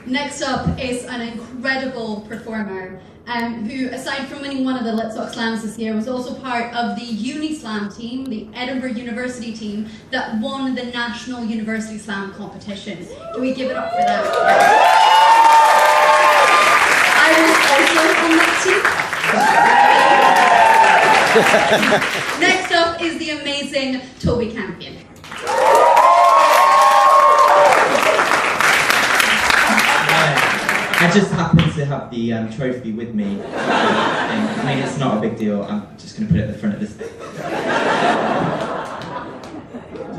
Next up is an incredible performer who, aside from winning one of the Litsock Slams this year, was also part of the Unislam team, the Edinburgh University team, that won the National University Slam competition. Can we give it up for that? I was also on that team. Next up is the amazing Toby Campion. I just happen to have the trophy with me. I mean, it's not a big deal. I'm just going to put it at the front of this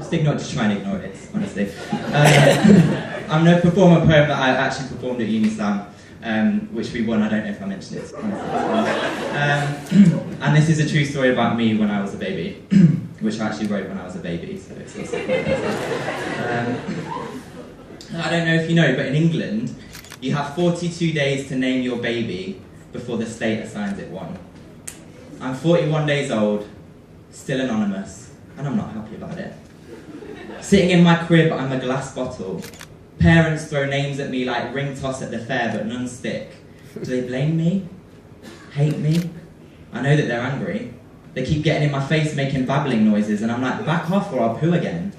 thing. Just try and ignore it, honestly. I'm going to perform a poem that I actually performed at Unislam, which we won. I don't know if I mentioned it. And this is a true story about me when I was a baby, which I actually wrote when I was a baby, so it's also I don't know if you know, but in England, you have 42 days to name your baby before the state assigns it one. I'm 41 days old, still anonymous, and I'm not happy about it. Sitting in my crib, I'm a glass bottle. Parents throw names at me like ring toss at the fair, but none stick. Do they blame me? Hate me? I know that they're angry. They keep getting in my face making babbling noises, and I'm like, back off or I'll poo again.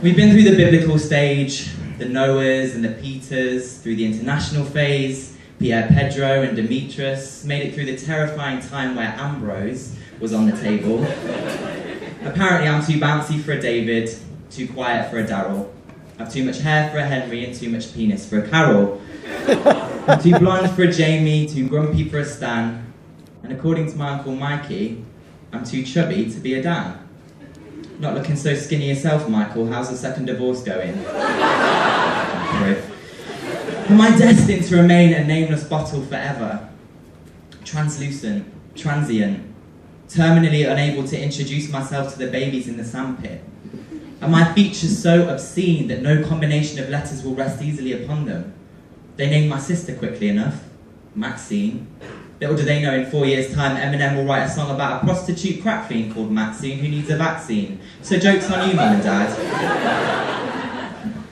We've been through the biblical stage, the Noahs and the Peters, through the international phase, Pierre Pedro and Demetrius, made it through the terrifying time where Ambrose was on the table. Apparently I'm too bouncy for a David, too quiet for a Daryl. I've too much hair for a Henry and too much penis for a Carol. I'm too blonde for a Jamie, too grumpy for a Stan, and according to my Uncle Mikey, I'm too chubby to be a Dan. Not looking so skinny yourself, Michael. How's the second divorce going? Am I destined to remain a nameless bottle forever? Translucent, transient, terminally unable to introduce myself to the babies in the sandpit? Are my features so obscene that no combination of letters will rest easily upon them? They named my sister quickly enough, Maxine. Little do they know in 4 years' time Eminem will write a song about a prostitute crack fiend called Maxine who needs a vaccine. So joke's on you, Mum and Dad.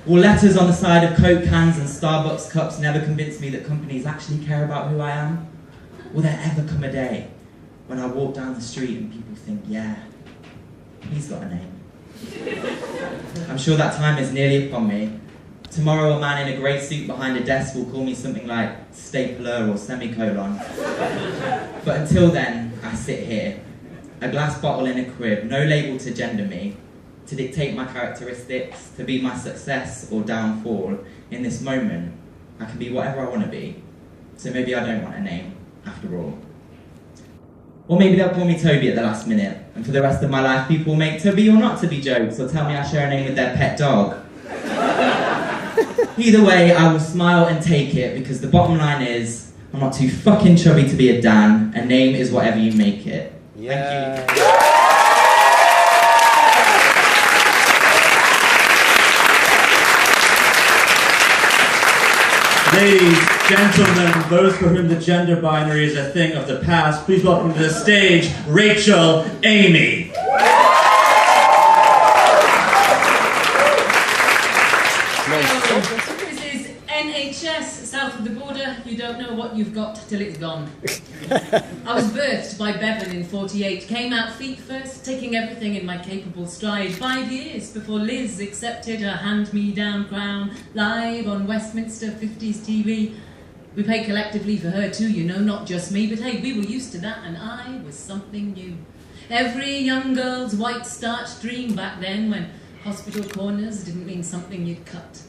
Will letters on the side of Coke cans and Starbucks cups never convince me that companies actually care about who I am? Will there ever come a day when I walk down the street and people think, yeah, he's got a name? I'm sure that time is nearly upon me. Tomorrow a man in a grey suit behind a desk will call me something like stapler or semicolon. But until then, I sit here, a glass bottle in a crib, no label to gender me, to dictate my characteristics, to be my success or downfall. In this moment, I can be whatever I want to be. So maybe I don't want a name, after all. Or maybe they'll call me Toby at the last minute, and for the rest of my life people will make Toby or not to be jokes, or tell me I share a name with their pet dog. Either way, I will smile and take it, because the bottom line is, I'm not too fucking chubby to be a Dan, a name is whatever you make it. Yeah. Thank you. Ladies, gentlemen, those for whom the gender binary is a thing of the past, please welcome to the stage, Rachel Amy. This is NHS, south of the border. You don't know what you've got till it's gone. I was birthed by Bevan in 48, came out feet first, taking everything in my capable stride. 5 years before Liz accepted her hand-me-down crown, live on Westminster 50s TV. We paid collectively for her too, you know, not just me, but hey, we were used to that, and I was something new. Every young girl's white starched dream back then, when hospital corners didn't mean something you'd cut.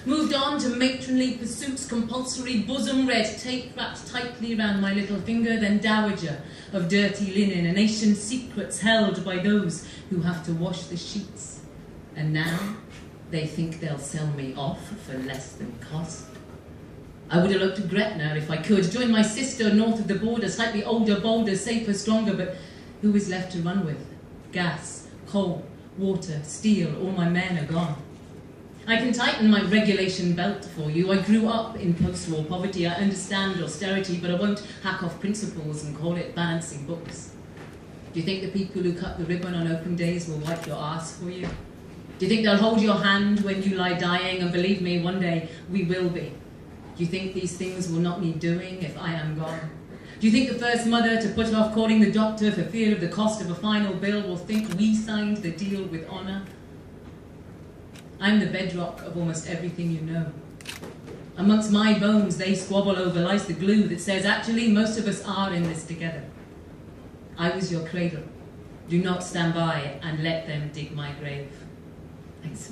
Moved on to matronly pursuits, compulsory bosom red tape wrapped tightly round my little finger, then dowager of dirty linen, and ancient secrets held by those who have to wash the sheets. And now they think they'll sell me off for less than cost. I would have looked to Gretna if I could, join my sister north of the border, slightly older, bolder, safer, stronger, but who is left to run with? Gas, coal, water, steel, all my men are gone. I can tighten my regulation belt for you. I grew up in post-war poverty. I understand austerity, but I won't hack off principles and call it balancing books. Do you think the people who cut the ribbon on open days will wipe your ass for you? Do you think they'll hold your hand when you lie dying? And believe me, one day we will be. Do you think these things will not need doing if I am gone? Do you think the first mother to put off calling the doctor for fear of the cost of a final bill will think we signed the deal with honour? I'm the bedrock of almost everything you know. Amongst my bones they squabble over lies the glue that says actually most of us are in this together. I was your cradle. Do not stand by and let them dig my grave. Thanks.